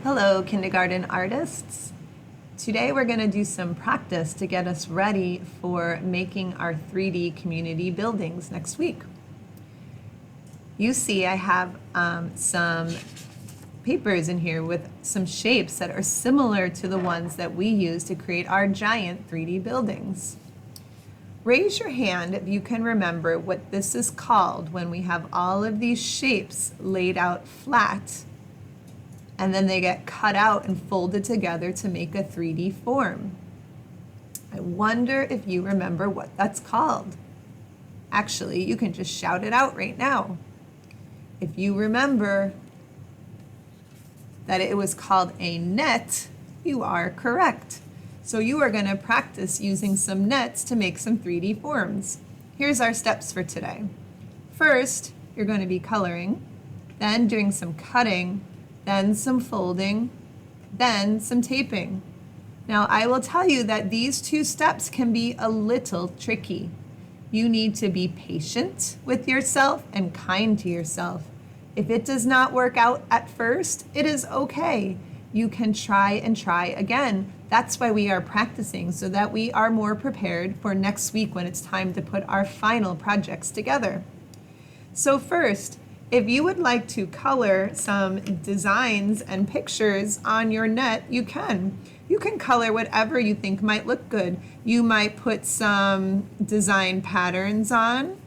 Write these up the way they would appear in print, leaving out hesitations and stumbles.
Hello, kindergarten artists. Today we're going to do some practice to get us ready for making our 3D community buildings next week. You see I have some papers in here with some shapes that are similar to the ones that we use to create our giant 3D buildings. Raise your hand if you can remember what this is called when we have all of these shapes laid out flat and then they get cut out and folded together to make a 3D form. I wonder if you remember what that's called. Actually, you can just shout it out right now. If you remember that it was called a net, you are correct. So you are going to practice using some nets to make some 3D forms. Here's our steps for today. First, you're going to be coloring, then doing some cutting, then some folding, then some taping. Now, I will tell you that these two steps can be a little tricky. You need to be patient with yourself and kind to yourself. If it does not work out at first, it is okay. You can try and try again. That's why we are practicing, so that we are more prepared for next week when it's time to put our final projects together. So first, if you would like to color some designs and pictures on your net, you can. You can color whatever you think might look good. You might put some design patterns on.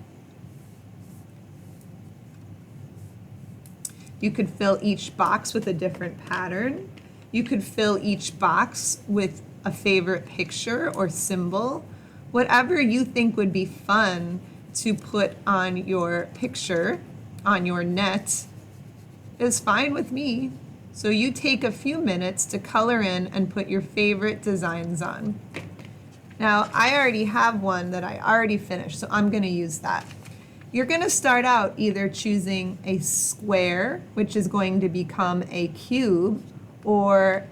You could fill each box with a different pattern. You could fill each box with a favorite picture or symbol. Whatever you think would be fun to put on your picture, on your net, is fine with me. So you take a few minutes to color in and put your favorite designs on. Now, I already have one that I already finished, so I'm going to use that. You're going to start out either choosing a square, which is going to become a cube, or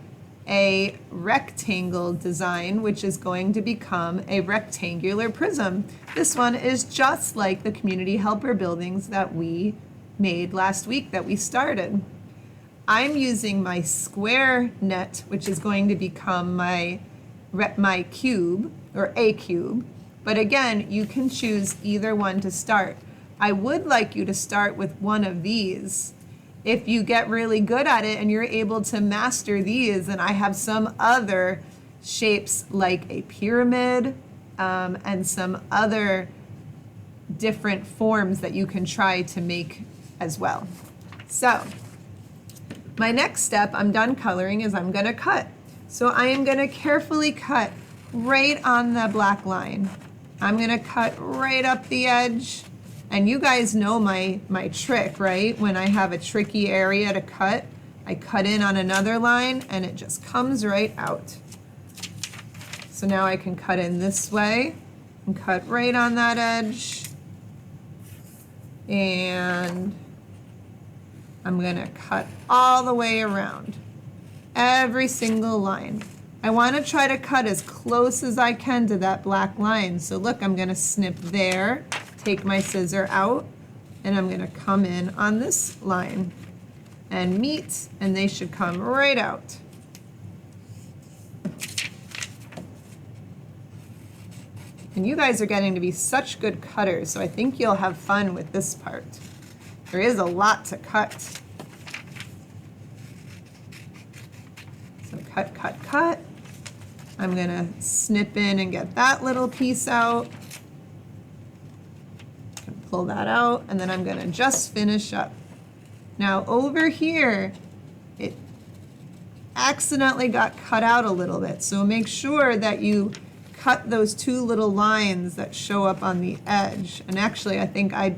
a rectangle design, which is going to become a rectangular prism. This one is just like the community helper buildings that we made last week that we started. I'm using my square net, which is going to become my cube, or a cube. But again, you can choose either one to start. I would like you to start with one of these. If you get really good at it and you're able to master these, and I have some other shapes like a pyramid and some other different forms that you can try to make as well. So my next step, I'm done coloring, is I'm going to cut. So I am going to carefully cut right on the black line. I'm going to cut right up the edge. And you guys know my trick, right? When I have a tricky area to cut, I cut in on another line and it just comes right out. So now I can cut in this way and cut right on that edge. And I'm gonna cut all the way around, every single line. I wanna try to cut as close as I can to that black line. So look, I'm gonna snip there, take my scissor out, and I'm gonna come in on this line and meet, and they should come right out. And you guys are getting to be such good cutters, so I think you'll have fun with this part. There is a lot to cut. So cut, cut, cut. I'm gonna snip in and get that little piece out. Pull that out, and then I'm gonna just finish up. Now over here, it accidentally got cut out a little bit, so make sure that you cut those two little lines that show up on the edge. And actually, I think I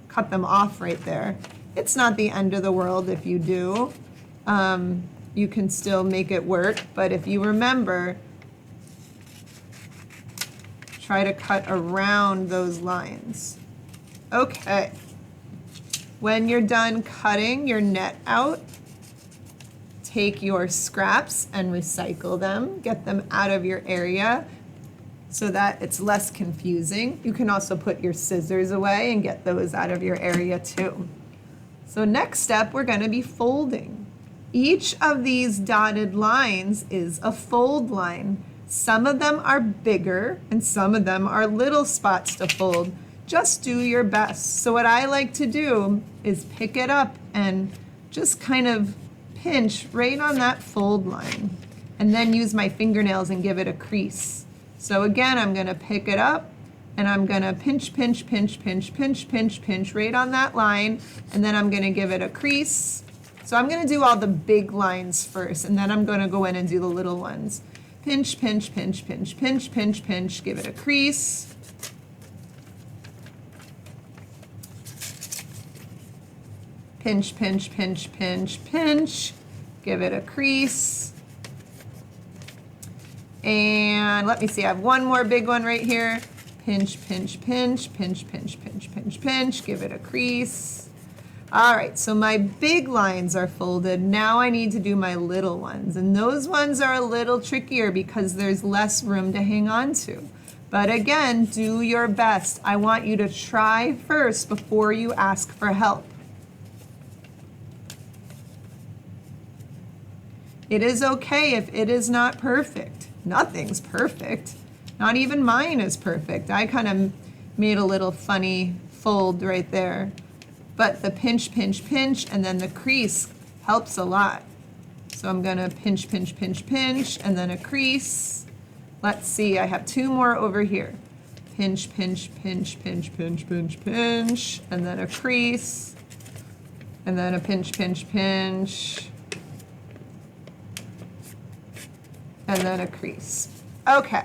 cut them off right there. It's not the end of the world if you do. You can still make it work, but if you remember, try to cut around those lines. Okay, when you're done cutting your net out, take your scraps and recycle them, get them out of your area so that it's less confusing. You can also put your scissors away and get those out of your area too. So next step, we're gonna be folding. Each of these dotted lines is a fold line. Some of them are bigger and some of them are little spots to fold. Just do your best. So what I like to do is pick it up and just kind of pinch right on that fold line and then use my fingernails and give it a crease. So again, I'm going to pick it up and I'm going to pinch, pinch, pinch, pinch, pinch, pinch, pinch right on that line, and then I'm going to give it a crease. So I'm going to do all the big lines first, and then I'm going to go in and do the little ones. Pinch, pinch, pinch, pinch, pinch, pinch, pinch, give it a crease. Pinch, pinch, pinch, pinch, pinch, give it a crease. And let me see, I have one more big one right here. Pinch, pinch, pinch, pinch, pinch, pinch, pinch, pinch, give it a crease. All right, so my big lines are folded. Now I need to do my little ones. And those ones are a little trickier because there's less room to hang on to. But again, do your best. I want you to try first before you ask for help. It is okay if it is not perfect. Nothing's perfect. Not even mine is perfect. I kind of made a little funny fold right there. But the pinch, pinch, pinch, and then the crease helps a lot. So I'm gonna pinch, pinch, pinch, pinch, and then a crease. Let's see, I have two more over here. Pinch, pinch, pinch, pinch, pinch, pinch, pinch, and then a crease. And then a pinch, pinch, pinch. And then a crease. Okay.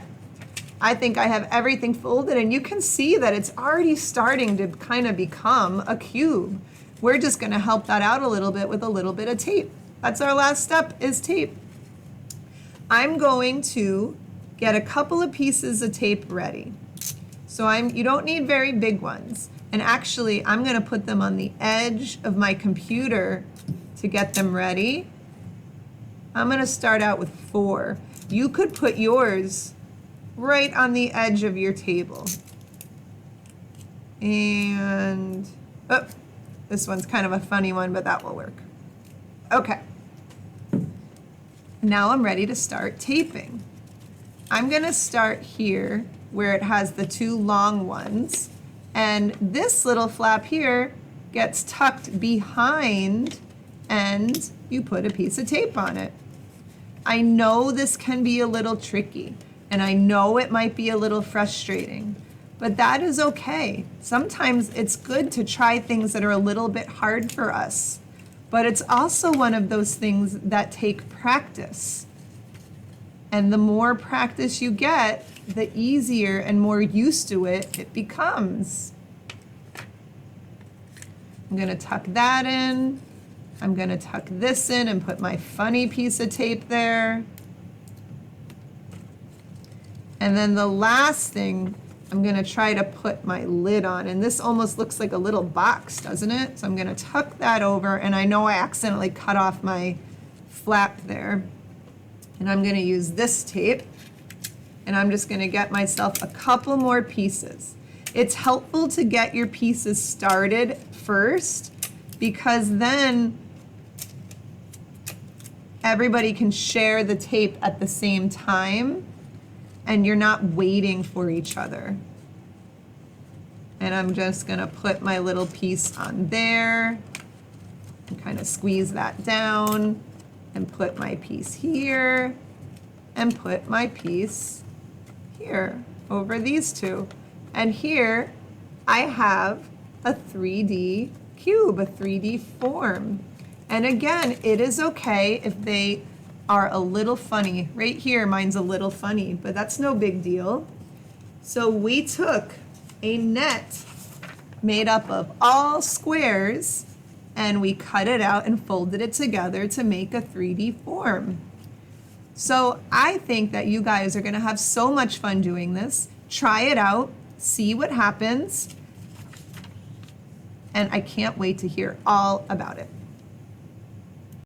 I think I have everything folded, and you can see that it's already starting to kind of become a cube. We're just going to help that out a little bit with a little bit of tape. That's our last step, is tape. I'm going to get a couple of pieces of tape ready. So you don't need very big ones. And actually, I'm going to put them on the edge of my computer to get them ready. I'm going to start out with 4. You could put yours right on the edge of your table. And, oh, this one's kind of a funny one, but that will work. Okay. Now I'm ready to start taping. I'm gonna start here where it has the 2 long ones, and this little flap here gets tucked behind, and you put a piece of tape on it. I know this can be a little tricky, and I know it might be a little frustrating, but that is okay. Sometimes it's good to try things that are a little bit hard for us, but it's also one of those things that take practice. And the more practice you get, the easier and more used to it becomes. I'm gonna tuck that in. I'm gonna tuck this in and put my funny piece of tape there. And then the last thing, I'm gonna try to put my lid on. And this almost looks like a little box, doesn't it? So I'm gonna tuck that over, and I know I accidentally cut off my flap there. And I'm gonna use this tape, and I'm just gonna get myself a couple more pieces. It's helpful to get your pieces started first, because then everybody can share the tape at the same time, and you're not waiting for each other. And I'm just gonna put my little piece on there and kind of squeeze that down and put my piece here and put my piece here over these two. And here I have a 3D cube, a 3D form. And again, it is okay if they are a little funny. Right here, mine's a little funny, but that's no big deal. So we took a net made up of all squares, and we cut it out and folded it together to make a 3D form. So I think that you guys are gonna have so much fun doing this. Try it out, see what happens, and I can't wait to hear all about it.